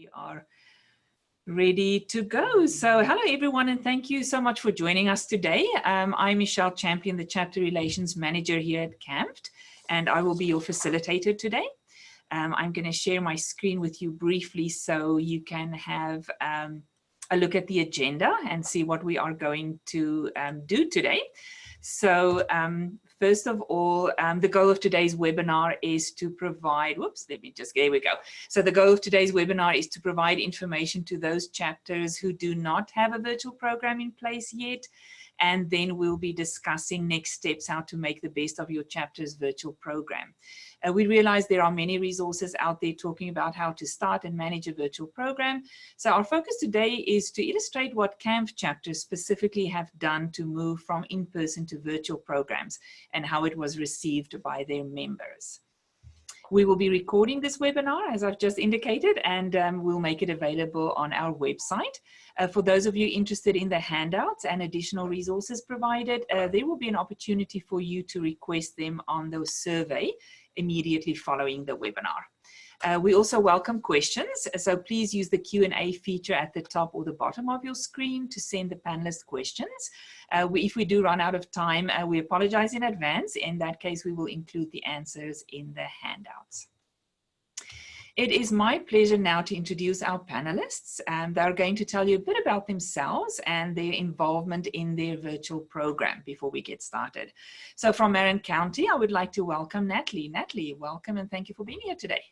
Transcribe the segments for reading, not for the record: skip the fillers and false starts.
We are ready to go. So hello everyone, and thank you so much for joining us today. I'm Michele Champion, the Chapter Relations Manager here at CAMFT, and I will be your facilitator today. I'm going to share my screen with you briefly so you can have a look at the agenda and see what we are going to do today. So first of all, the goal of today's webinar is to provide, there we go. So the goal of today's webinar is to provide information to those chapters who do not have a virtual program in place yet. And then we'll be discussing next steps, how to make the best of your chapter's virtual program. We realize there are many resources out there talking about how to start and manage a virtual program. So our focus today is to illustrate what CAMFT chapters specifically have done to move from in-person to virtual programs and how it was received by their members. We will be recording this webinar, as I've just indicated, and we'll make it available on our website. For those of you interested in the handouts and additional resources provided, there will be an opportunity for you to request them on the survey immediately following the webinar. We also welcome questions, so please use the Q&A feature at the top or the bottom of your screen to send the panelists questions. If we do run out of time, we apologize in advance. In that case, we will include the answers in the handouts. It is my pleasure now to introduce our panelists. They're going to tell you a bit about themselves and their involvement in their virtual program before we get started. So from Marin County, I would like to welcome Natalie. Natalie, welcome and thank you for being here today.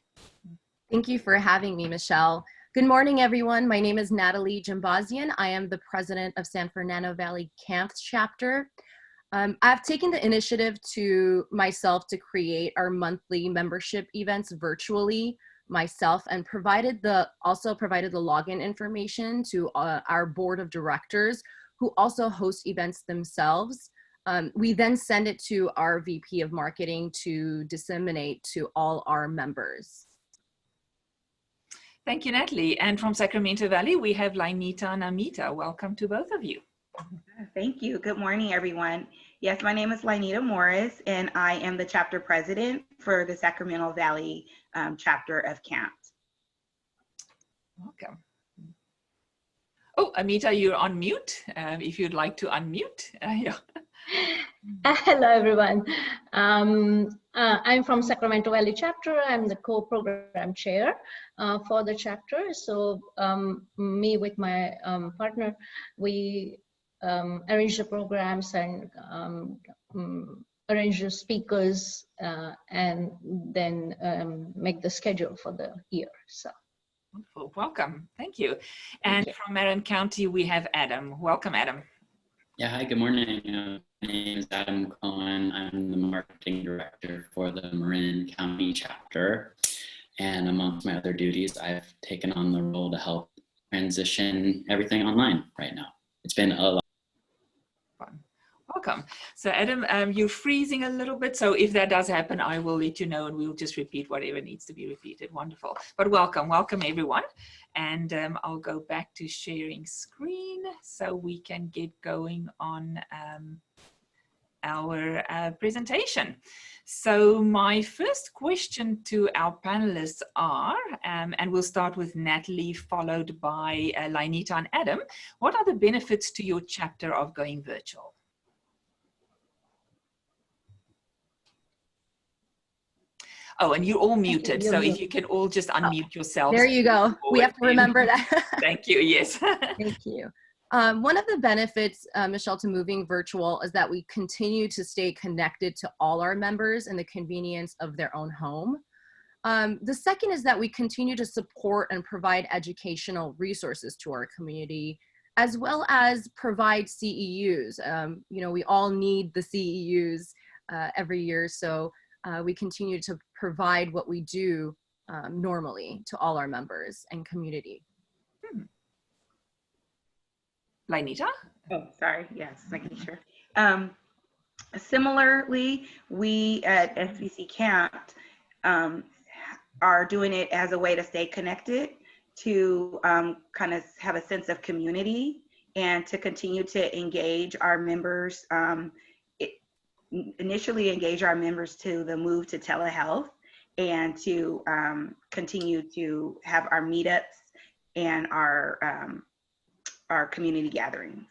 Thank you for having me, Michele. Good morning, everyone. My name is Natalie Jambazian. I am the president of San Fernando Valley CAMFT chapter. I've taken the initiative to myself to create our monthly membership events virtually myself, and also provided the login information to our board of directors, who also host events themselves. We then send it to our VP of marketing to disseminate to all our members. Thank you, Natalie. And from Sacramento Valley, we have Linita and Amita. Welcome to both of you. Thank you. Good morning, everyone. Yes, my name is Linita Morris, and I am the chapter president for the Sacramento Valley chapter of CAMFT. Welcome. Oh, Amita, you're on mute. If you'd like to unmute. Yeah. Hello, everyone. I'm from Sacramento Valley chapter. I'm the co-program chair for the chapter. So me with my partner, we arrange the programs and arrange the speakers and then make the schedule for the year. So. Wonderful. Welcome. Thank you. And from Marin County, we have Adam. Welcome, Adam. Yeah, hi, good morning. My name is Adam Cohen. I'm the marketing director for the Marin County chapter. And amongst my other duties, I've taken on the role to help transition everything online right now. It's been a lot. Fun. Welcome. So Adam, you're freezing a little bit. So if that does happen, I will let you know and we'll just repeat whatever needs to be repeated. Wonderful. But welcome everyone. And I'll go back to sharing screen so we can get going on our presentation. So my first question to our panelists are, and we'll start with Natalie, followed by Linita and Adam. What are the benefits to your chapter of going virtual? Oh, and you're all muted, so if you can all just unmute yourselves. There you go. We have to remember that. Thank you, yes. Thank you. One of the benefits, Michele, to moving virtual is that we continue to stay connected to all our members in the convenience of their own home. The second is that we continue to support and provide educational resources to our community, as well as provide CEUs. You know, we all need the CEUs every year, so we continue to provide what we do normally to all our members and community. Linita? Oh, sorry. Yes, making sure. Similarly, we at SVC CAMFT are doing it as a way to stay connected, to kind of have a sense of community, and to continue to engage our members, initially engage our members to the move to telehealth, and to continue to have our meetups and our community gatherings.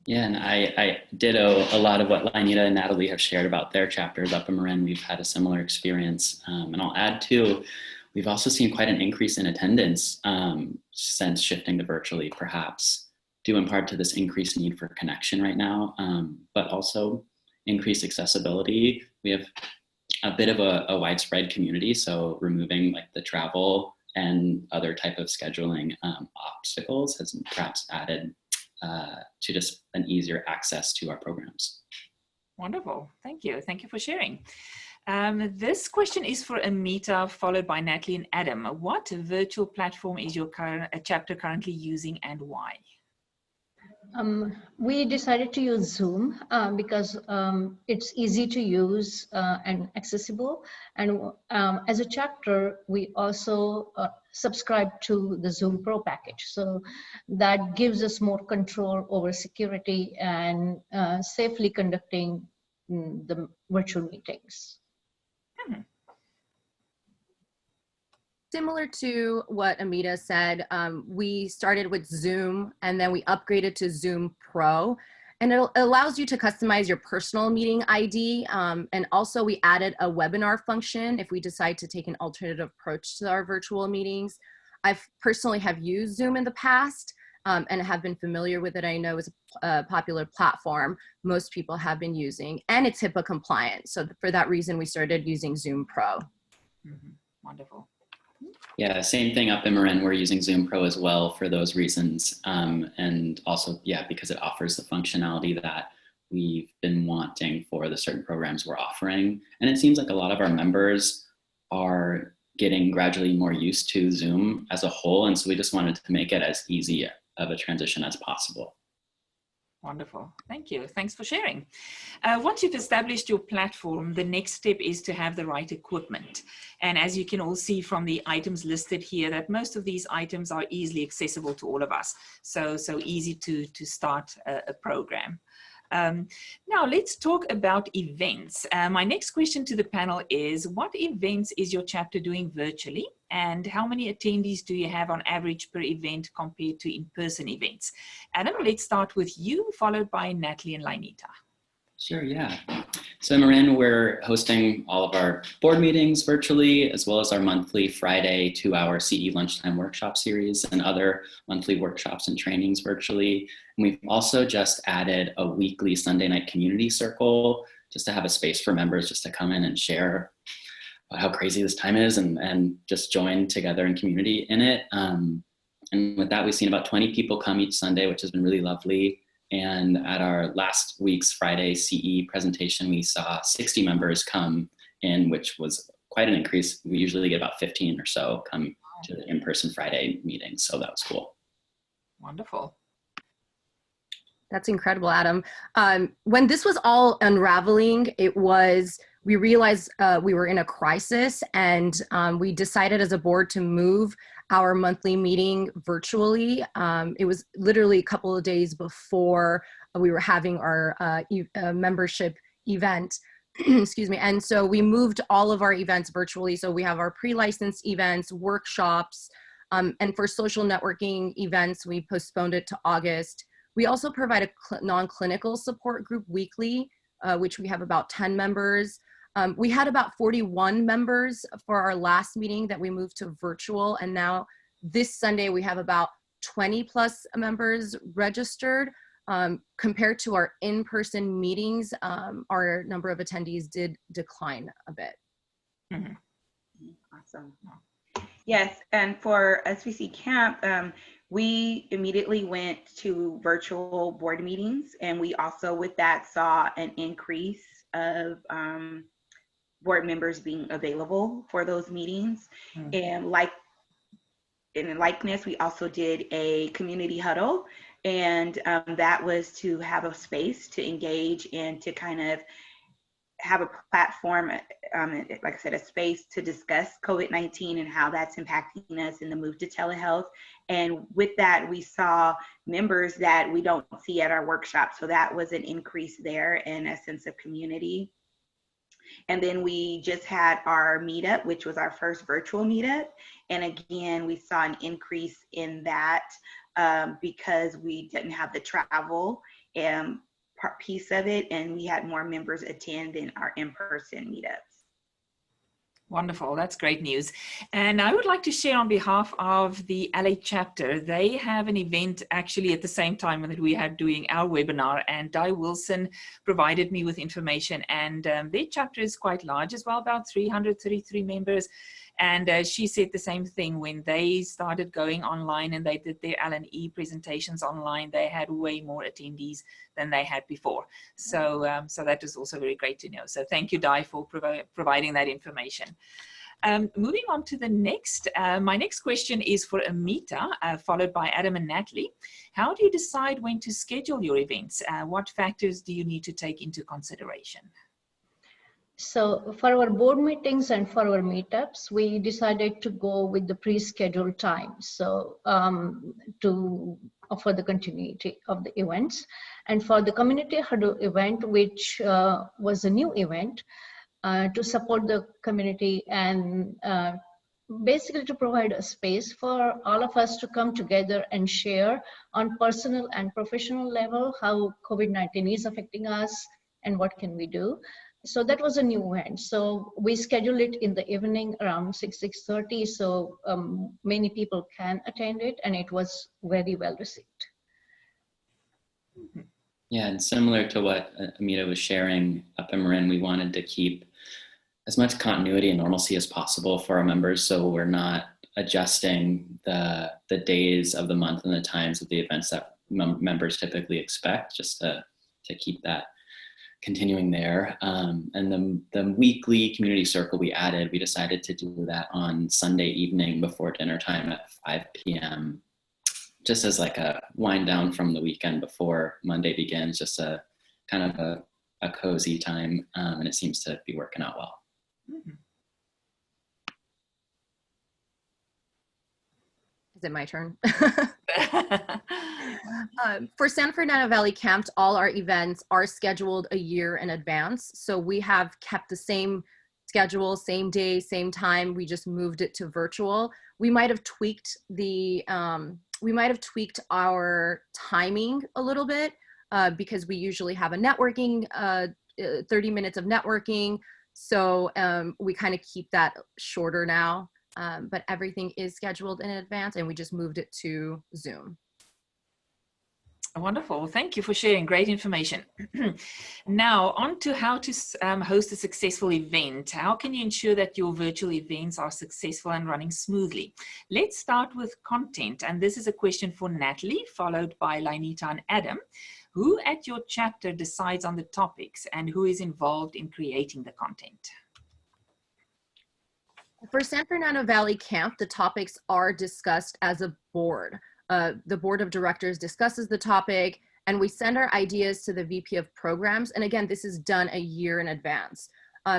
Yeah, and I ditto a lot of what Linita and Natalie have shared about their chapters up in Marin. We've had a similar experience. And I'll add too, we've also seen quite an increase in attendance since shifting to virtually, perhaps due in part to this increased need for connection right now, but also increased accessibility. We have a bit of a widespread community, so removing like the travel and other type of scheduling obstacles has perhaps added to just an easier access to our programs. Wonderful. Thank you. Thank you for sharing. This question is for Amita, followed by Natalie and Adam. What virtual platform is your chapter currently using and why? We decided to use Zoom because it's easy to use and accessible. And as a chapter, we also subscribe to the Zoom Pro package. So that gives us more control over security and safely conducting the virtual meetings. Hmm. Similar to what Amita said, we started with Zoom and then we upgraded to Zoom Pro, and it allows you to customize your personal meeting ID. And also we added a webinar function if we decide to take an alternative approach to our virtual meetings. I personally have used Zoom in the past and have been familiar with it. I know it's a popular platform most people have been using, and it's HIPAA compliant. So for that reason, we started using Zoom Pro. Mm-hmm. Wonderful. Yeah, same thing up in Marin. We're using Zoom Pro as well for those reasons. And also, yeah, because it offers the functionality that we've been wanting for the certain programs we're offering. And it seems like a lot of our members are getting gradually more used to Zoom as a whole. And so we just wanted to make it as easy of a transition as possible. Wonderful. Thank you. Thanks for sharing. Once you've established your platform, the next step is to have the right equipment. And as you can all see from the items listed here, that most of these items are easily accessible to all of us. So easy to start a program. Now let's talk about events. My next question to the panel is, what events is your chapter doing virtually, and how many attendees do you have on average per event compared to in-person events? Adam, let's start with you, followed by Natalie and Linita. Sure, yeah. So in Marin, we're hosting all of our board meetings virtually, as well as our monthly Friday 2-hour CE lunchtime workshop series and other monthly workshops and trainings virtually. And we've also just added a weekly Sunday night community circle just to have a space for members just to come in and share how crazy this time is and just join together in community in it. And with that, we've seen about 20 people come each Sunday, which has been really lovely. And at our last week's Friday CE presentation, we saw 60 members come in, which was quite an increase. We usually get about 15 or so come to the in-person Friday meetings, so that was cool. Wonderful. That's incredible, Adam. When this was all unraveling, we realized we were in a crisis, and we decided as a board to move our monthly meeting virtually. It was literally a couple of days before we were having our membership event. Excuse me. And so we moved all of our events virtually. So we have our pre-licensed events, workshops, and for social networking events, we postponed it to August. We also provide a non-clinical support group weekly, which we have about 10 members. We had about 41 members for our last meeting that we moved to virtual. And now this Sunday, we have about 20 plus members registered. Compared to our in-person meetings, our number of attendees did decline a bit. Mm-hmm. Awesome. Yes, and for SVC Camp, we immediately went to virtual board meetings, and we also with that saw an increase of board members being available for those meetings. Mm-hmm. And in likeness, we also did a community huddle, and that was to have a space to engage and to kind of have a platform, like I said, a space to discuss COVID-19 and how that's impacting us in the move to telehealth. And with that, we saw members that we don't see at our workshop. So that was an increase there and a sense of community. And then we just had our meetup, which was our first virtual meetup. And again, we saw an increase in that because we didn't have the travel piece of it, and we had more members attend in our in-person meetups. Wonderful, that's great news. And I would like to share on behalf of the LA chapter, they have an event actually at the same time that we had doing our webinar, and Di Wilson provided me with information, and their chapter is quite large as well, about 333 members. And she said the same thing when they started going online and they did their L&E presentations online, they had way more attendees than they had before. So, so that was also very great to know. So thank you, Di, for providing that information. Moving on to the next, my next question is for Amita, followed by Adam and Natalie. How do you decide when to schedule your events? What factors do you need to take into consideration? So for our board meetings and for our meetups, we decided to go with the pre-scheduled time. So to offer the continuity of the events. And for the community huddle event, which was a new event to support the community and basically to provide a space for all of us to come together and share on personal and professional level how COVID-19 is affecting us and what can we do. So that was a new event. So we scheduled it in the evening around 6:30, so many people can attend it, and it was very well received. Yeah, and similar to what Amita was sharing up in Marin, we wanted to keep as much continuity and normalcy as possible for our members, so we're not adjusting the days of the month and the times of the events that members typically expect, just to keep that continuing there. And the weekly community circle we added, we decided to do that on Sunday evening before dinner time at 5 p.m. just as like a wind down from the weekend before Monday begins, just a kind of a cozy time, and it seems to be working out well. Is it my turn? For San Fernando Valley CAMFT, all our events are scheduled a year in advance. So we have kept the same schedule, same day, same time. We just moved it to virtual. We might have tweaked our timing a little bit because we usually have a networking, 30 minutes of networking. So we kind of keep that shorter now. But everything is scheduled in advance, and we just moved it to Zoom. Wonderful. Thank you for sharing. Great information. Now, on to how to host a successful event. How can you ensure that your virtual events are successful and running smoothly? Let's start with content. And this is a question for Natalie, followed by Linita and Adam. Who at your chapter decides on the topics and who is involved in creating the content? For San Fernando Valley CAMFT, the topics are discussed as a board. The board of directors discusses the topic, and we send our ideas to the VP of programs. And again, this is done a year in advance.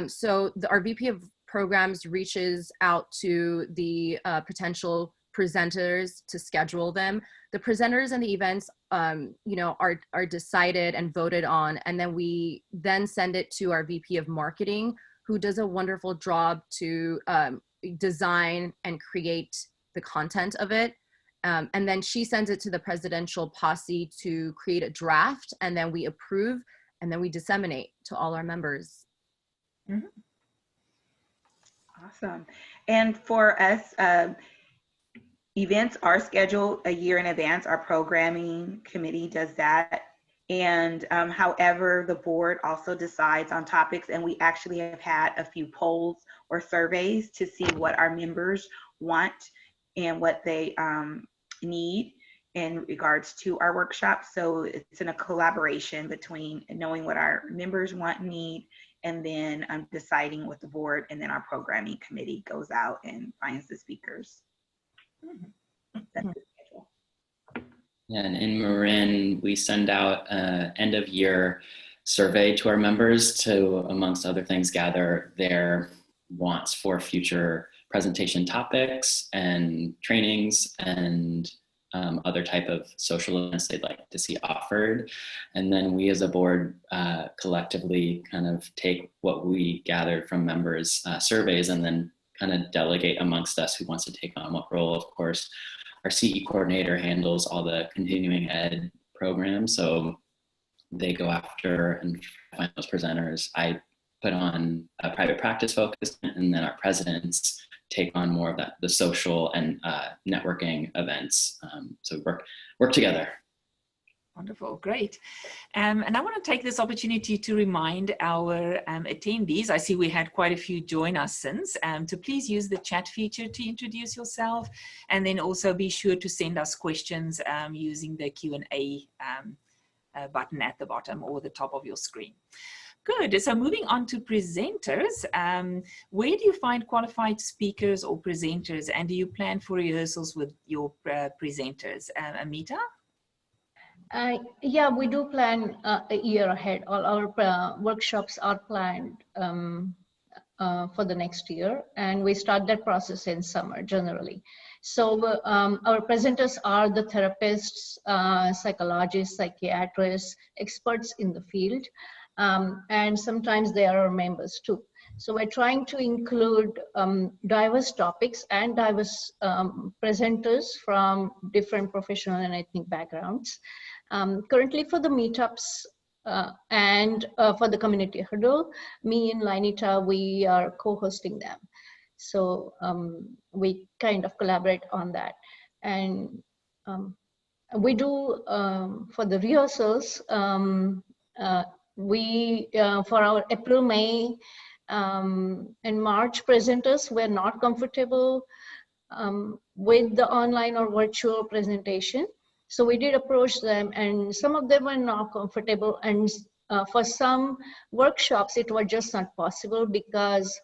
So our VP of programs reaches out to the potential presenters to schedule them. The presenters and the events, are decided and voted on, and then we send it to our VP of marketing, who does a wonderful job to design and create the content of it. And then she sends it to the presidential posse to create a draft, and then we approve, and then we disseminate to all our members. Mm-hmm. Awesome. And for us, events are scheduled a year in advance. Our programming committee does that. And however, the board also decides on topics, and we actually have had a few polls or surveys to see what our members want and what they need in regards to our workshops. So it's in a collaboration between knowing what our members want and need, and then deciding with the board, and then our programming committee goes out and finds the speakers. That's the schedule. Yeah, and in Marin, we send out an end of year survey to our members to, amongst other things, gather their wants for future presentation topics and trainings and other type of social events they'd like to see offered. And then we as a board collectively kind of take what we gathered from members' surveys and then kind of delegate amongst us who wants to take on what role. Of course, our CE coordinator handles all the continuing ed programs. So they go after and find those presenters. I put on a private practice focus, and then our presidents take on more of that, the social and networking events. So work together. Wonderful, great. And I want to take this opportunity to remind our attendees, I see we had quite a few join us since, to please use the chat feature to introduce yourself, and then also be sure to send us questions using the Q&A button at the bottom or the top of your screen. Good, so moving on to presenters, where do you find qualified speakers or presenters, and do you plan for rehearsals with your presenters? Amita? Yeah, we do plan a year ahead. All our workshops are planned for the next year, and we start that process in summer generally. So our presenters are the therapists, psychologists, psychiatrists, experts in the field, and sometimes they are our members too. So we're trying to include diverse topics and diverse presenters from different professional and ethnic backgrounds. Currently for the meetups and for the community huddle, me and Linita, we are co-hosting them. So we kind of collaborate on that. And we do, for the rehearsals, for our April, May, and March presenters were not comfortable with the online or virtual presentation. So we did approach them, and some of them were not comfortable. And for some workshops, it was just not possible because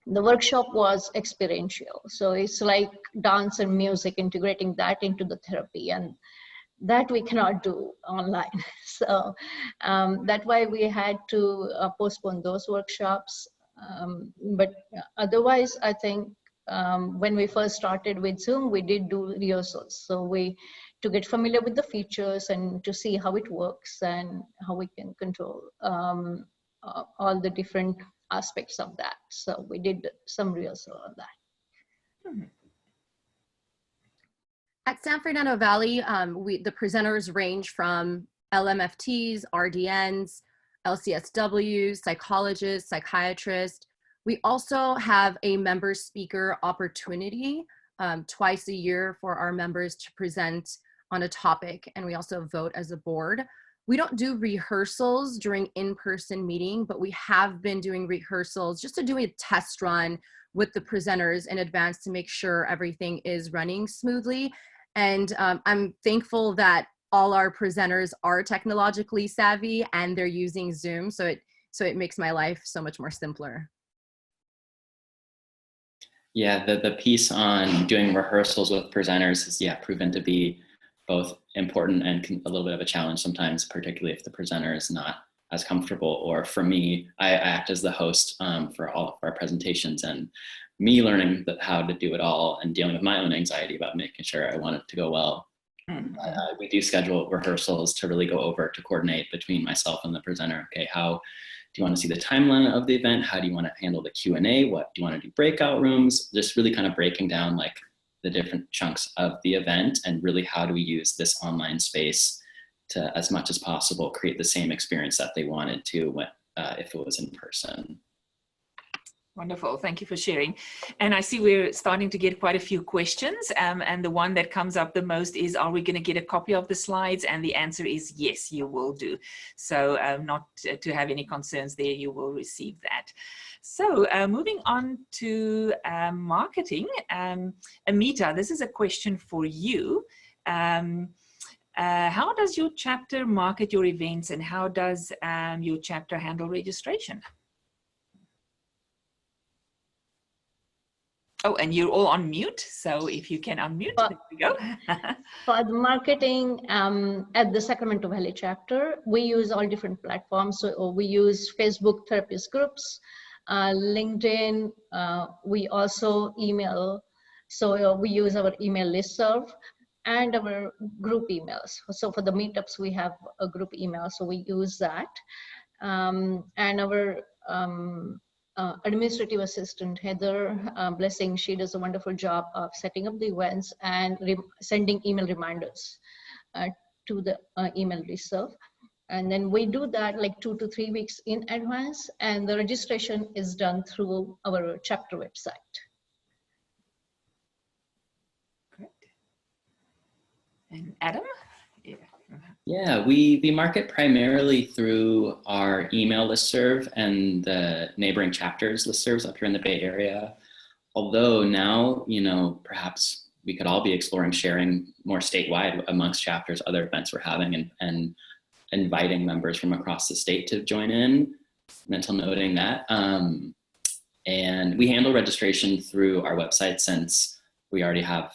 the workshop was experiential. So it's like dance and music, integrating that into the therapy, and that we cannot do online. So that's why we had to postpone those workshops. But otherwise, I think when we first started with Zoom, we did do rehearsals. So to get familiar with the features and to see how it works and how we can control all the different aspects of that. So we did some rehearsal on that. At San Fernando Valley, the presenters range from LMFTs, RDNs, LCSWs, psychologists, psychiatrists. We also have a member speaker opportunity twice a year for our members to present on a topic, and we also vote as a board. We don't do rehearsals during in-person meeting, but we have been doing rehearsals just to do a test run with the presenters in advance to make sure everything is running smoothly. And I'm thankful that all our presenters are technologically savvy and they're using Zoom, so it makes my life so much more simpler. Yeah, the piece on doing rehearsals with presenters is proven to be both important and a little bit of a challenge sometimes, particularly if the presenter is not as comfortable. Or for me, I act as the host for all of our presentations, and me learning how to do it all and dealing with my own anxiety about making sure I want it to go well. We do schedule rehearsals to really go over to coordinate between myself and the presenter. Okay, how do you want to see the timeline of the event? How do you want to handle the Q&A? What do you want to do breakout rooms? Just really kind of breaking down like the different chunks of the event, and really how do we use this online space to, as much as possible, create the same experience that they wanted to when, if it was in person. Wonderful, thank you for sharing. And I see we're starting to get quite a few questions, and the one that comes up the most is, are we going to get a copy of the slides? And the answer is yes, you will do. So not to have any concerns there, you will receive that. So moving on to marketing, Amita, this is a question for you. How does your chapter market your events, and how does your chapter handle registration? Oh, and you're all on mute, so if you can unmute, there we go. For the marketing at the Sacramento Valley chapter, we use all different platforms. So we use Facebook therapist groups, LinkedIn, we also email. So we use our email listserv. and our group emails. So for the meetups, we have a group email, so we use that. And our administrative assistant, Heather, blessing, she does a wonderful job of setting up the events and sending email reminders to the email listserv. And then we do that like 2 to 3 weeks in advance, and the registration is done through our chapter website. Great. And Adam? Yeah. Yeah, we market primarily through our email listserv and the neighboring chapters listservs up here in the Bay Area. Although now, you know, perhaps we could all be exploring sharing more statewide amongst chapters, other events we're having, and inviting members from across the state to join in, mental noting that. And we handle registration through our website, since we already have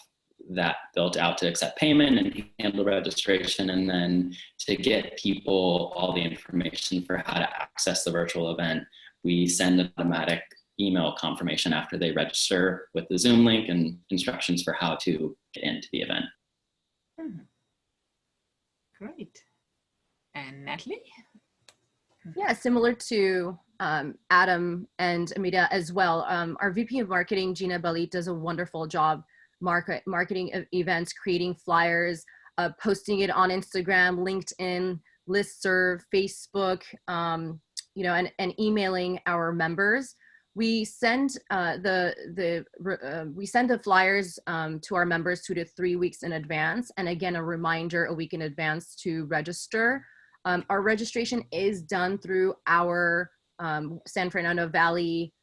that built out to accept payment and handle registration, and then to get people all the information for how to access the virtual event, we send an automatic email confirmation after they register with the Zoom link and instructions for how to get into the event. Great. And Natalie? Yeah, similar to Adam and Amita as well. Our VP of Marketing, Gina Balit, does a wonderful job marketing events, creating flyers, posting it on Instagram, LinkedIn, listserv, Facebook, you know, and emailing our members. We send the flyers to our members 2 to 3 weeks in advance, and again a reminder a week in advance to register. Our registration is done through our San Fernando Valley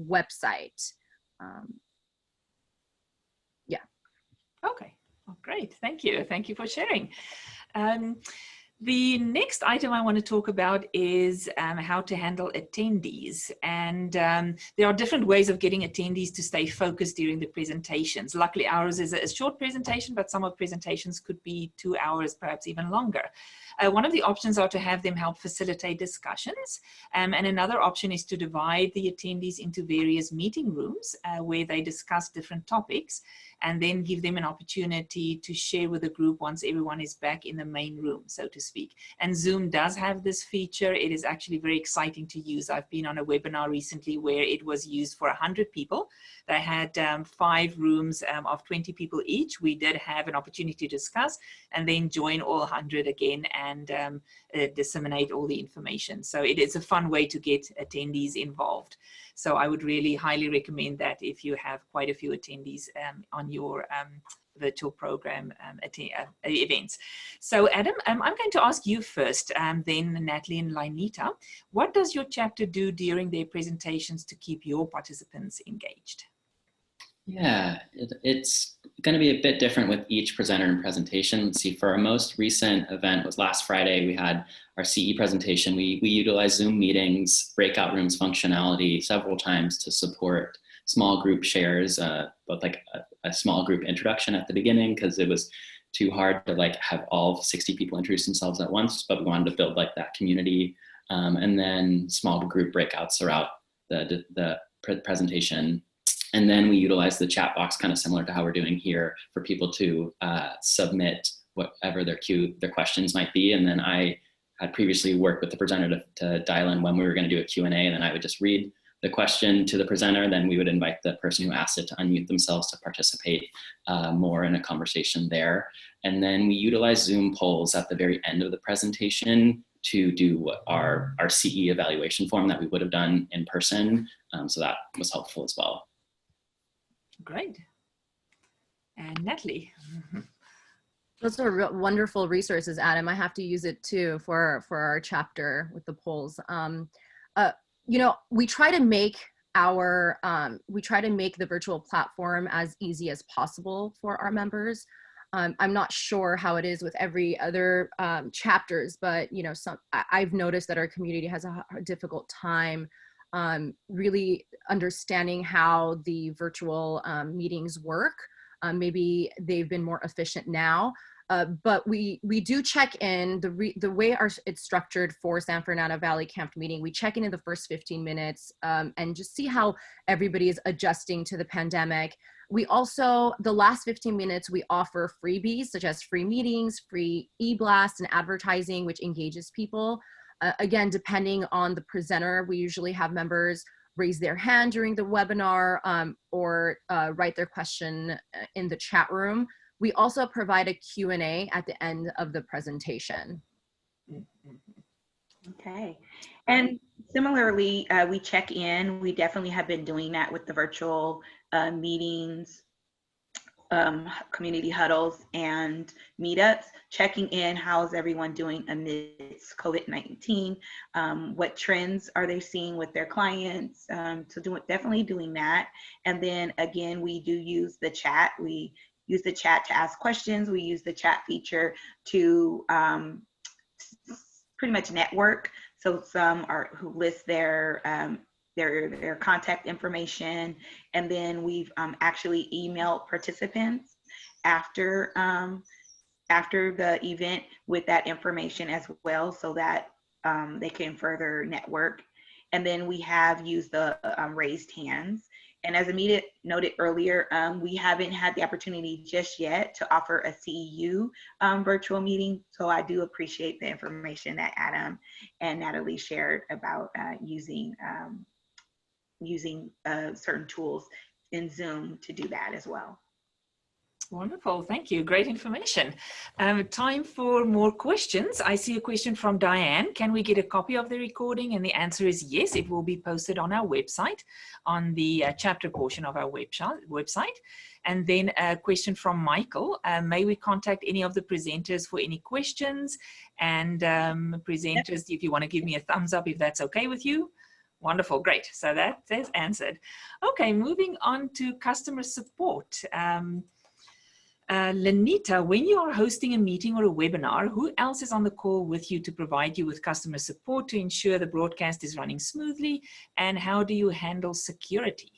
website. Yeah. Okay. Oh, great. Thank you. Thank you for sharing. The next item I want to talk about is how to handle attendees. And there are different ways of getting attendees to stay focused during the presentations. Luckily, ours is a short presentation, but some of presentations could be 2 hours, perhaps even longer. One of the options are to have them help facilitate discussions. And another option is to divide the attendees into various meeting rooms where they discuss different topics, and then give them an opportunity to share with the group once everyone is back in the main room, so to speak. And Zoom does have this feature. It is actually very exciting to use. I've been on a webinar recently where it was used for 100 people. They had 5 rooms of 20 people each. We did have an opportunity to discuss and then join all 100 again and disseminate all the information. So it is a fun way to get attendees involved. So I would really highly recommend that if you have quite a few attendees on your virtual program events. So Adam, I'm going to ask you first, then Natalie and Linita. What does your chapter do during their presentations to keep your participants engaged? Yeah, it's going to be a bit different with each presenter and presentation. Let's see, for our most recent event was last Friday. We had our CE presentation. We utilized Zoom meetings, breakout rooms functionality several times to support small group shares, both like a small group introduction at the beginning, because it was too hard to like have all 60 people introduce themselves at once, but we wanted to build like that community. And then small group breakouts throughout the presentation. And then we utilize the chat box, kind of similar to how we're doing here, for people to submit whatever their questions might be. And then I had previously worked with the presenter to dial in when we were going to do a Q&A, and then I would just read the question to the presenter, then we would invite the person who asked it to unmute themselves to participate more in a conversation there. And then we utilize Zoom polls at the very end of the presentation to do our CE evaluation form that we would have done in person. So that was helpful as well. Great. And Natalie. Those are wonderful resources, Adam. I have to use it too for our chapter with the polls. You know, we try to make the virtual platform as easy as possible for our members. I'm not sure how it is with every other chapters, but you know, I've noticed that our community has a difficult time really understanding how the virtual meetings work. Maybe they've been more efficient now, but we do check in the way it's structured for San Fernando Valley CAMFT meeting. We check in the first 15 minutes and just see how everybody is adjusting to the pandemic. We also, the last 15 minutes, we offer freebies such as free meetings, free e-blasts, and advertising, which engages people. Again, depending on the presenter, we usually have members raise their hand during the webinar or write their question in the chat room. We also provide a Q&A at the end of the presentation. Okay. And similarly, we check in. We definitely have been doing that with the virtual meetings, community huddles, and meetups, checking in. How's everyone doing amidst COVID-19? What trends are they seeing with their clients? So definitely doing that. And then again, we do use the chat. We use the chat to ask questions. We use the chat feature to pretty much network. So some are who list their contact information, and then we've actually emailed participants after the event with that information as well, so that they can further network. And then we have used the raised hands. And as Amita noted earlier, we haven't had the opportunity just yet to offer a CEU virtual meeting. So I do appreciate the information that Adam and Natalie shared about using certain tools in Zoom to do that as well. Wonderful, thank you. Great information. Time for more questions. I see a question from Diane. Can we get a copy of the recording? And the answer is yes, it will be posted on our website, on the chapter portion of our website. And then a question from Michael. May we contact any of the presenters for any questions? And presenters, if you want to give me a thumbs up if that's okay with you. Wonderful, great. So that's answered. Okay, moving on to customer support. Linita, when you are hosting a meeting or a webinar, who else is on the call with you to provide you with customer support to ensure the broadcast is running smoothly? And how do you handle security?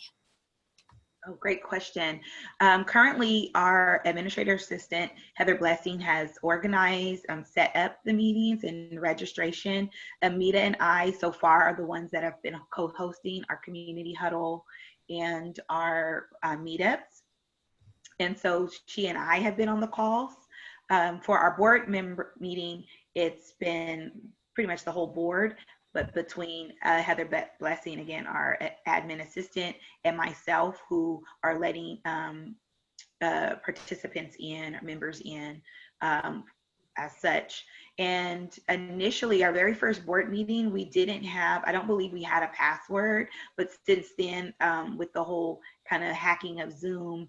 Oh, great question. Currently, our administrator assistant, Heather Blessing, has organized, set up the meetings and registration. Amita and I, so far, are the ones that have been co-hosting our community huddle and our meetups. And so she and I have been on the calls. For our board member meeting, it's been pretty much the whole board, but between Heather Blessing, again, our admin assistant, and myself, who are letting participants in, or members in as such. And initially, our very first board meeting, we didn't have, I don't believe we had a password, but since then, with the whole kind of hacking of Zoom,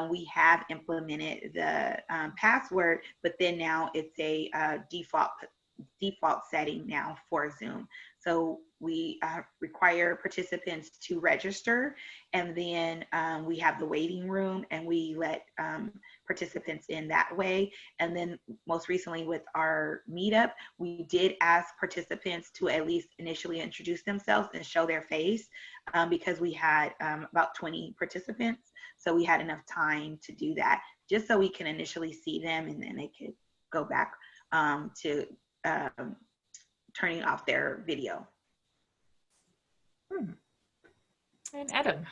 we have implemented the password, but then now it's a default setting now for Zoom. So we require participants to register, and then we have the waiting room, and we let participants in that way. And then most recently with our meetup, we did ask participants to at least initially introduce themselves and show their face, because we had about 20 participants. So we had enough time to do that, just so we can initially see them, and then they could go back to turning off their video. And Adam.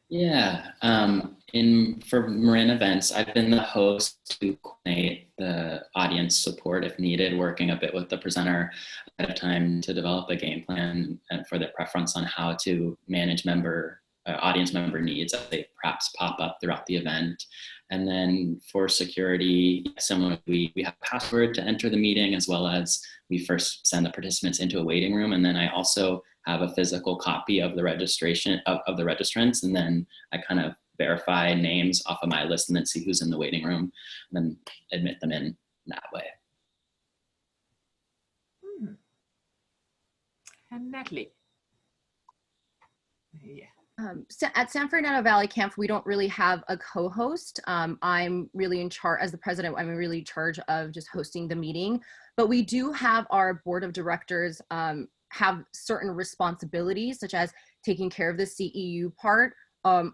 Yeah, for Marin events, I've been the host to coordinate the audience support if needed, working a bit with the presenter at a time to develop a game plan and for their preference on how to manage audience member needs as they perhaps pop up throughout the event. And then for security, similarly, we have a password to enter the meeting, as well as we first send the participants into a waiting room. And then I also have a physical copy of the registration of the registrants. And then I kind of verify names off of my list and then see who's in the waiting room and then admit them in that way. And Natalie. Yeah. So at San Fernando Valley CAMFT, we don't really have a co-host. I'm really in charge, as the president, I'm really in charge of just hosting the meeting. But we do have our board of directors have certain responsibilities, such as taking care of the CEU part,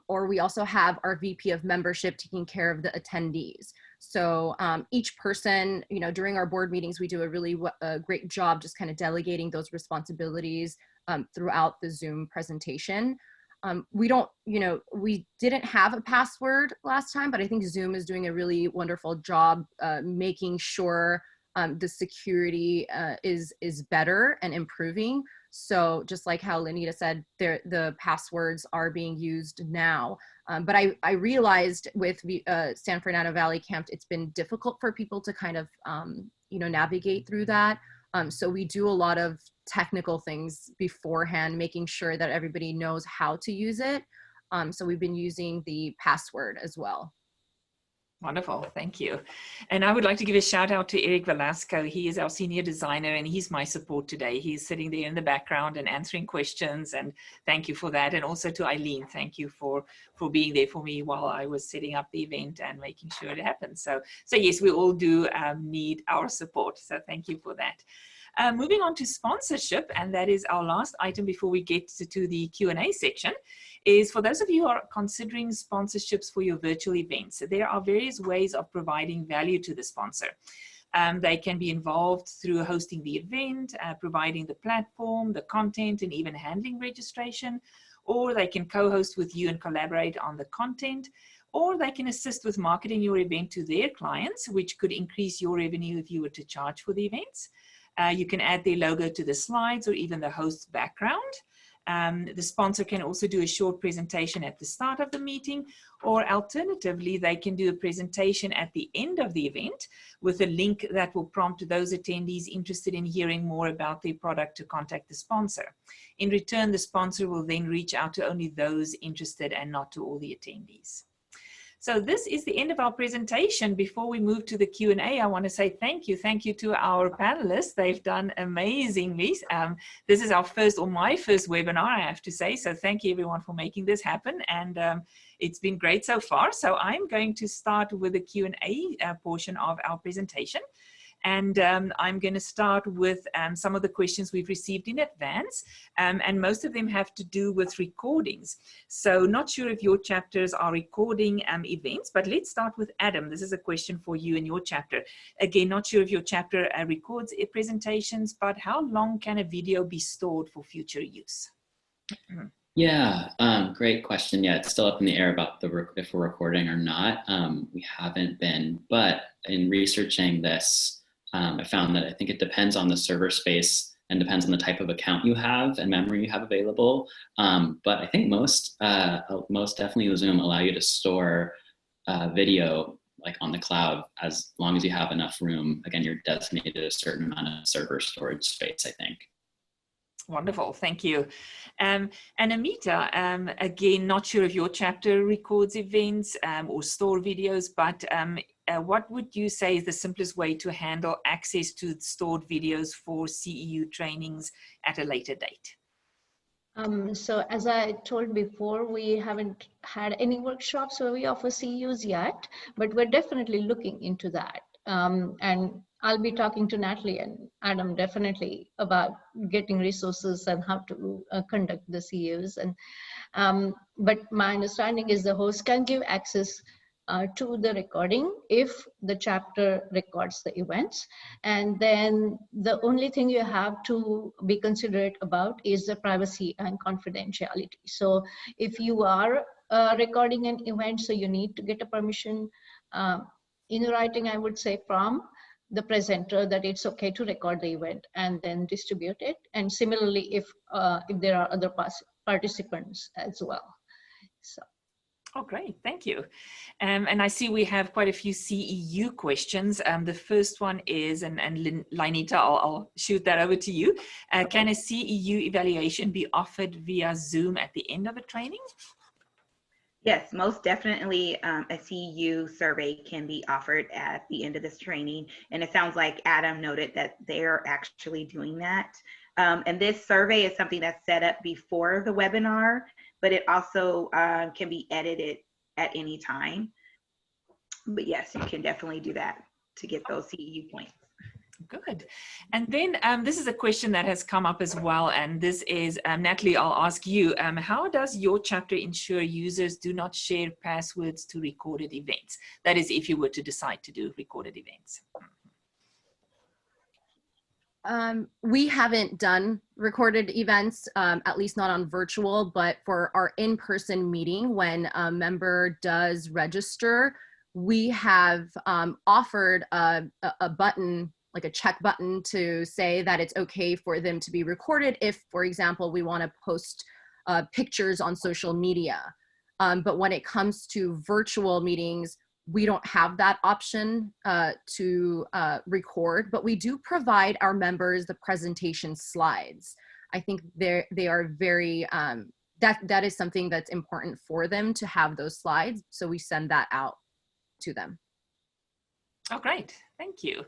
or we also have our VP of membership taking care of the attendees. So each person, during our board meetings, we do a really great job just kind of delegating those responsibilities throughout the Zoom presentation. We don't, we didn't have a password last time, but I think Zoom is doing a really wonderful job making sure the security is better and improving. So just like how Linita said, the passwords are being used now. But I realized with San Fernando Valley CAMFT, it's been difficult for people to kind of, navigate through that. So we do a lot of technical things beforehand, making sure that everybody knows how to use it. So we've been using the password as well. Wonderful, thank you. And I would like to give a shout out to Eric Velasco. He is our senior designer and he's my support today. He's sitting there in the background and answering questions, and thank you for that. And also to Eileen, thank you for being there for me while I was setting up the event and making sure it happened. So yes, we all do need our support. So thank you for that. Moving on to sponsorship, and that is our last item before we get to the Q&A section, is for those of you who are considering sponsorships for your virtual events. There are various ways of providing value to the sponsor. They can be involved through hosting the event, providing the platform, the content, and even handling registration, or they can co-host with you and collaborate on the content, or they can assist with marketing your event to their clients, which could increase your revenue if you were to charge for the events. You can add their logo to the slides or even the host's background. The sponsor can also do a short presentation at the start of the meeting, or alternatively, they can do a presentation at the end of the event with a link that will prompt those attendees interested in hearing more about their product to contact the sponsor. In return, the sponsor will then reach out to only those interested and not to all the attendees. So this is the end of our presentation. Before we move to the Q&A, I want to say thank you. Thank you to our panelists. They've done amazingly. This is our first, or my first webinar, I have to say. So thank you everyone for making this happen. And it's been great so far. So I'm going to start with the Q&A portion of our presentation. And I'm going to start with some of the questions we've received in advance, and most of them have to do with recordings. So not sure if your chapters are recording events, but let's start with Adam. This is a question for you in your chapter. Again, not sure if your chapter records presentations, but how long can a video be stored for future use? Yeah, great question. Yeah, it's still up in the air about if we're recording or not. We haven't been, but in researching this, I found that I think it depends on the server space and depends on the type of account you have and memory you have available. But I think most definitely Zoom allow you to store video like on the cloud as long as you have enough room. Again, you're designated a certain amount of server storage space, I think. Wonderful, thank you. And Amita, again, not sure if your chapter records events or store videos, but what would you say is the simplest way to handle access to stored videos for CEU trainings at a later date? So as I told before, we haven't had any workshops where we offer CEUs yet, but we're definitely looking into that. And I'll be talking to Natalie and Adam definitely about getting resources and how to conduct the CEUs. And but my understanding is the host can give access to the recording if the chapter records the events. And then the only thing you have to be considerate about is the privacy and confidentiality. So if you are recording an event, so you need to get a permission in writing, I would say, from the presenter that it's okay to record the event and then distribute it. And similarly, if there are other participants as well. So. Oh, great. Thank you. And I see we have quite a few CEU questions. The first one is, and Linita, I'll shoot that over to you. Can a CEU evaluation be offered via Zoom at the end of a training? Yes, most definitely a CEU survey can be offered at the end of this training. And it sounds like Adam noted that they're actually doing that. And this survey is something that's set up before the webinar, but it also can be edited at any time. But yes, you can definitely do that to get those CEU points. Good. And then this is a question that has come up as well. And this is, Natalie, I'll ask you, how does your chapter ensure users do not share passwords to recorded events? That is, if you were to decide to do recorded events. We haven't done recorded events, at least not on virtual, but for our in-person meeting, when a member does register, we have offered a button, like a check button, to say that it's okay for them to be recorded if, for example, we want to post pictures on social media. But when it comes to virtual meetings, we don't have that option to record, but we do provide our members the presentation slides. I think they are very, that is something that's important for them to have those slides. So we send that out to them. Oh, great. Thank you.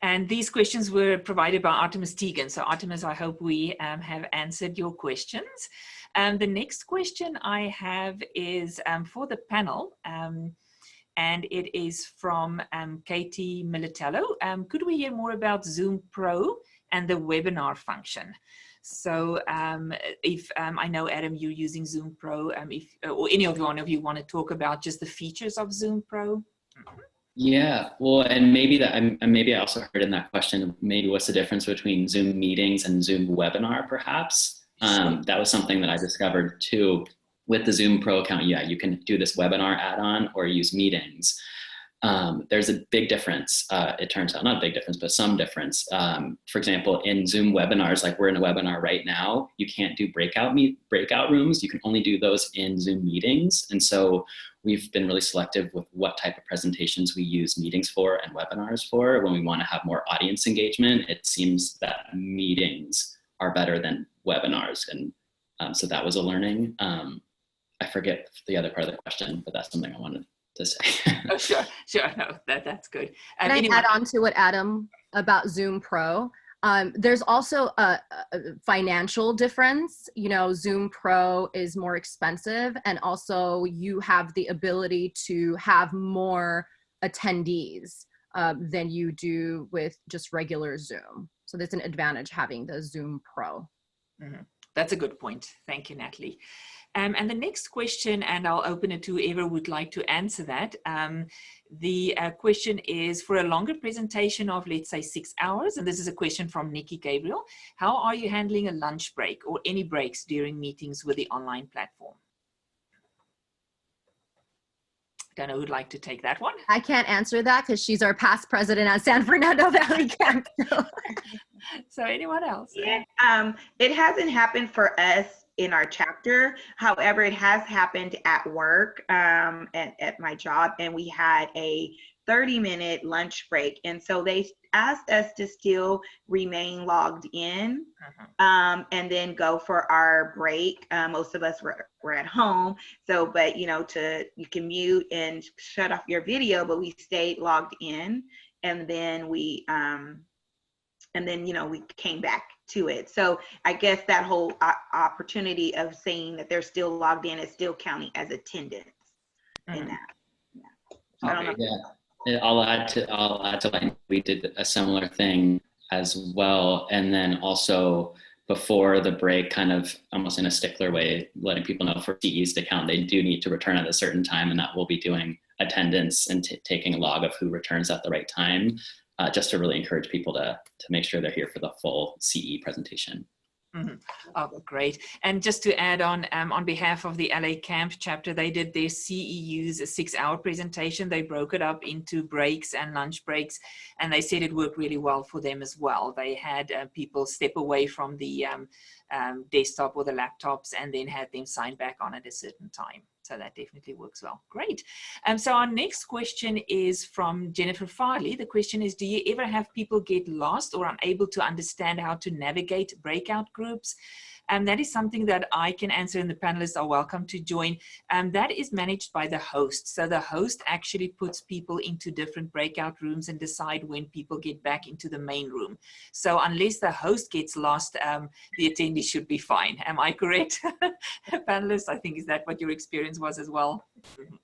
And these questions were provided by Artemis Tegan. So Artemis, I hope we have answered your questions. The next question I have is for the panel. And it is from Katie Militello. Could we hear more about Zoom Pro and the webinar function? So if I know, Adam, you're using Zoom Pro, or any of one of you want to talk about just the features of Zoom Pro? Yeah, well, and maybe I also heard in that question, maybe what's the difference between Zoom meetings and Zoom webinar, perhaps? That was something that I discovered too. With the Zoom Pro account, yeah, you can do this webinar add-on or use meetings. There's a big difference, it turns out, not a big difference, but some difference. For example, in Zoom webinars, like we're in a webinar right now, you can't do breakout rooms. You can only do those in Zoom meetings. And so we've been really selective with what type of presentations we use meetings for and webinars for. When we want to have more audience engagement, it seems that meetings are better than webinars. And so that was a learning. I forget the other part of the question, but that's something I wanted to say. Oh, sure. No, that's good. Can I add on to what Adam about Zoom Pro? There's also a financial difference. You know, Zoom Pro is more expensive, and also you have the ability to have more attendees than you do with just regular Zoom. So there's an advantage having the Zoom Pro. Mm-hmm. That's a good point. Thank you, Natalie. And the next question, and I'll open it to whoever would like to answer that. The question is, for a longer presentation of, let's say, 6 hours, and this is a question from Nikki Gabriel, how are you handling a lunch break or any breaks during meetings with the online platform? Don't know who'd like to take that one. I can't answer that because she's our past president at San Fernando Valley CAMFT. So anyone else? Yeah, it hasn't happened for us in our chapter. However, it has happened at work, at my job, and we had a 30-minute lunch break. And so they asked us to still remain logged in, and then go for our break. Most of us were at home. So, but you know, you can mute and shut off your video, but we stayed logged in, and then we came back to it. So I guess that whole opportunity of saying that they're still logged in is still counting as attendance in that. Yeah. I don't know. Yeah, I'll add to like we did a similar thing as well, and then also before the break, kind of almost in a stickler way, letting people know for CEs to count, they do need to return at a certain time, and that we'll be doing attendance and taking a log of who returns at the right time. Just to really encourage people to make sure they're here for the full CE presentation. Mm-hmm. Oh, great. And just to add on behalf of the LA CAMFT chapter, they did their CEUs a 6-hour presentation. They broke it up into breaks and lunch breaks, and they said it worked really well for them as well. They had people step away from the desktop or the laptops and then had them sign back on at a certain time. So that definitely works well. Great. So our next question is from Jennifer Farley. The question is, do you ever have people get lost or unable to understand how to navigate breakout groups? That is something that I can answer, and the panelists are welcome to join. That is managed by the host. So the host actually puts people into different breakout rooms and decide when people get back into the main room. So unless the host gets lost, the attendee should be fine. Am I correct? Panelists, I think, is that what your experience was as well?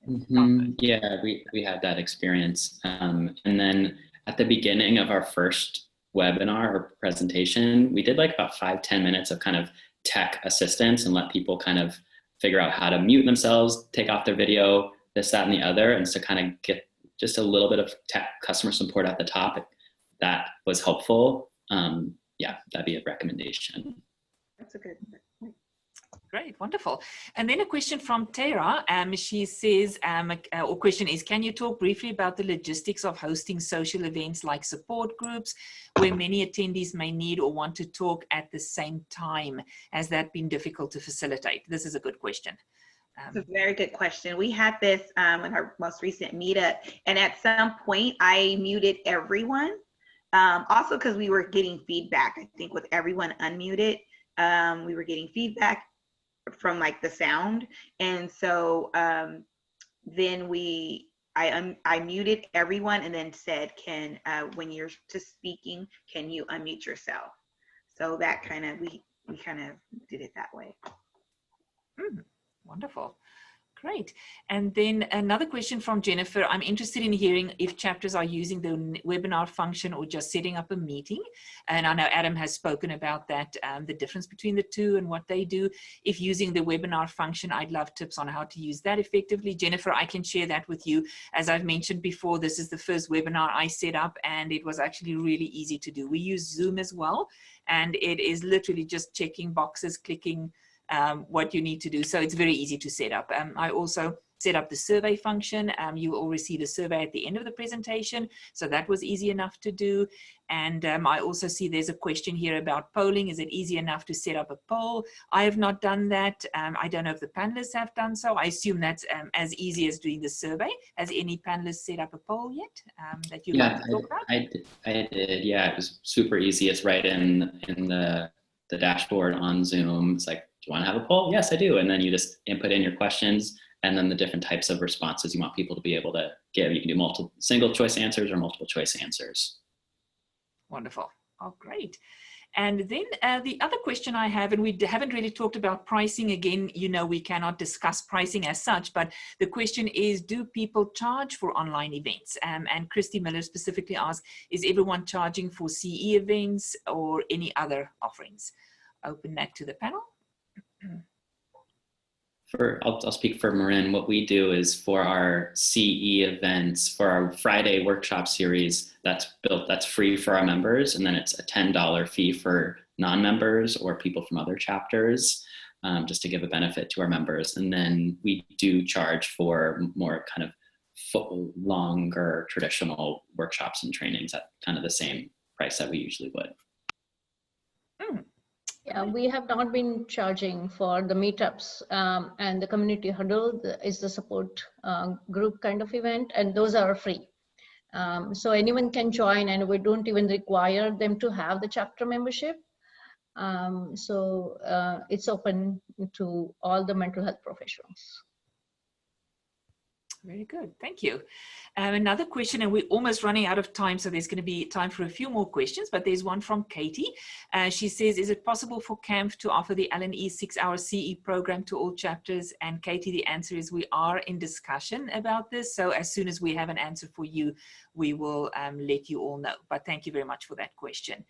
Mm-hmm. Yeah, we had that experience. And then at the beginning of our first webinar or presentation, we did like about 5-10 minutes of kind of tech assistance and let people kind of figure out how to mute themselves, take off their video, this, that, and the other. And so kind of get just a little bit of tech customer support at the top. That was helpful. yeah, that'd be a recommendation. That's a good point. Great, wonderful. And then a question from Tara. She says, or question is, can you talk briefly about the logistics of hosting social events like support groups where many attendees may need or want to talk at the same time? Has that been difficult to facilitate? This is a good question. It's a very good question. We had this in our most recent meetup, and at some point I muted everyone. Also because we were getting feedback, I think with everyone unmuted, we were getting feedback from like the sound. And so then I muted everyone and then said, when you're just speaking, can you unmute yourself? So that kind of, we kind of did it that way. Wonderful. Great. And then another question from Jennifer. I'm interested in hearing if chapters are using the webinar function or just setting up a meeting. And I know Adam has spoken about that, the difference between the two and what they do. If using the webinar function, I'd love tips on how to use that effectively. Jennifer, I can share that with you. As I've mentioned before, this is the first webinar I set up, and it was actually really easy to do. We use Zoom as well, and it is literally just checking boxes, clicking what you need to do. So it's very easy to set up. I also set up the survey function. You will receive a survey at the end of the presentation. So that was easy enough to do. And I also see there's a question here about polling. Is it easy enough to set up a poll? I have not done that. I don't know if the panelists have done so. I assume that's as easy as doing the survey. Has any panelists set up a poll yet that you'd like to talk about? I did. Yeah, it was super easy. It's right in the dashboard on Zoom. It's like, do you want to have a poll? Yes, I do. And then you just input in your questions and then the different types of responses you want people to be able to give. You can do single choice answers or multiple choice answers. Wonderful. Oh, great. And then the other question I have, and we haven't really talked about pricing. Again, you know, we cannot discuss pricing as such, but the question is, do people charge for online events? And Christy Miller specifically asked, is everyone charging for CE events or any other offerings? Open that to the panel. I'll speak for Marin. What we do is for our CE events, for our Friday workshop series, that's free for our members, and then it's a $10 fee for non-members or people from other chapters, just to give a benefit to our members. And then we do charge for more kind of longer traditional workshops and trainings at kind of the same price that we usually would. Yeah, we have not been charging for the meetups, and the community huddle is the support group kind of event, and those are free. So anyone can join, and we don't even require them to have the chapter membership. So it's open to all the mental health professionals. Very good, thank you. Another question, and we're almost running out of time, so there's going to be time for a few more questions, but there's one from Katie. She says, is it possible for CAMFT to offer the L&E 6-hour CE program to all chapters? And Katie, the answer is we are in discussion about this, so as soon as we have an answer for you, we will let you all know. But thank you very much for that question.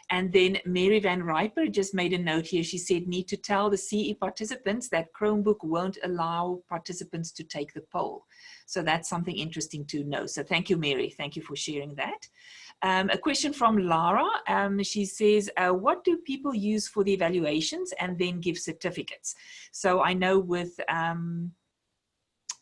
And then Mary Van Riper just made a note here. She said, need to tell the CE participants that Chromebook won't allow participants to take the poll. So that's something interesting to know. So thank you, Mary. Thank you for sharing that. A question from Lara. She says, what do people use for the evaluations and then give certificates? So I know with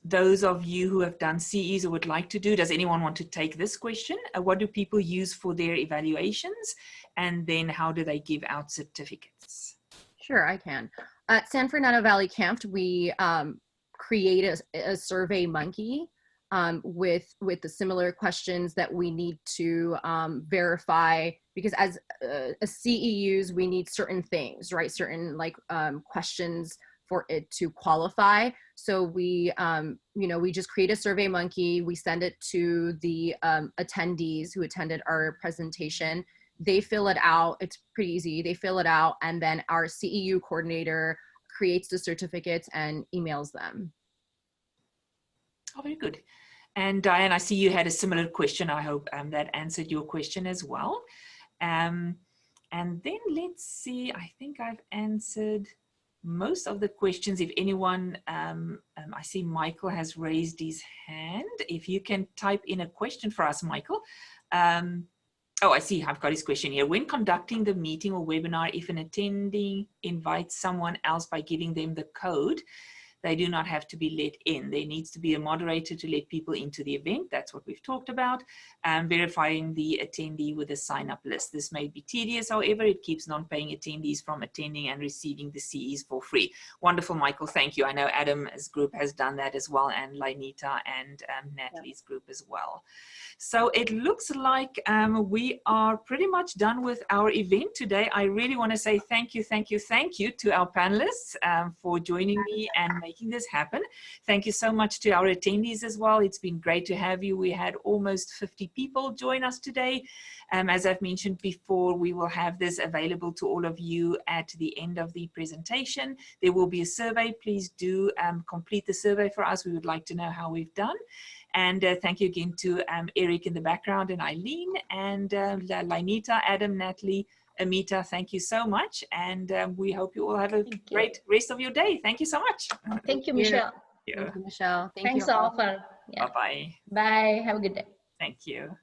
those of you who have done CEs or would like to do, does anyone want to take this question? What do people use for their evaluations? And then how do they give out certificates? Sure, I can. At San Fernando Valley CAMFT, we create a survey monkey with the similar questions that we need to verify, because as CEUs, we need certain things, right? Certain like questions for it to qualify. So we, we just create a survey monkey. We send it to the attendees who attended our presentation. They fill it out. It's pretty easy. They fill it out, and then our CEU coordinator creates the certificates and emails them. Oh, very good. And Diane, I see you had a similar question. I hope that answered your question as well. And then let's see, I think I've answered most of the questions. If anyone, I see Michael has raised his hand. If you can type in a question for us, Michael. Oh, I see. I've got his question here. When conducting the meeting or webinar, if an attendee invites someone else by giving them the code, they do not have to be let in. There needs to be a moderator to let people into the event. That's what we've talked about. Verifying the attendee with a sign-up list. This may be tedious, however, it keeps non-paying attendees from attending and receiving the CEs for free. Wonderful, Michael. Thank you. I know Adam's group has done that as well, and Linita and Natalie's group as well. So it looks like we are pretty much done with our event today. I really want to say thank you to our panelists for joining me and making this happen. Thank you so much to our attendees as well. It's been great to have you. We had almost 50 people join us today. As I've mentioned before, we will have this available to all of you at the end of the presentation. There will be a survey. Please do complete the survey for us. We would like to know how we've done. And thank you again to Eric in the background and Eileen and Linita, Adam, Natalie, Amita, thank you so much. And we hope you all have a great rest of your day. Thank you so much. Thank you, Michele. Thank you, Michele. Thanks all for, Bye-bye. Bye. Have a good day. Thank you.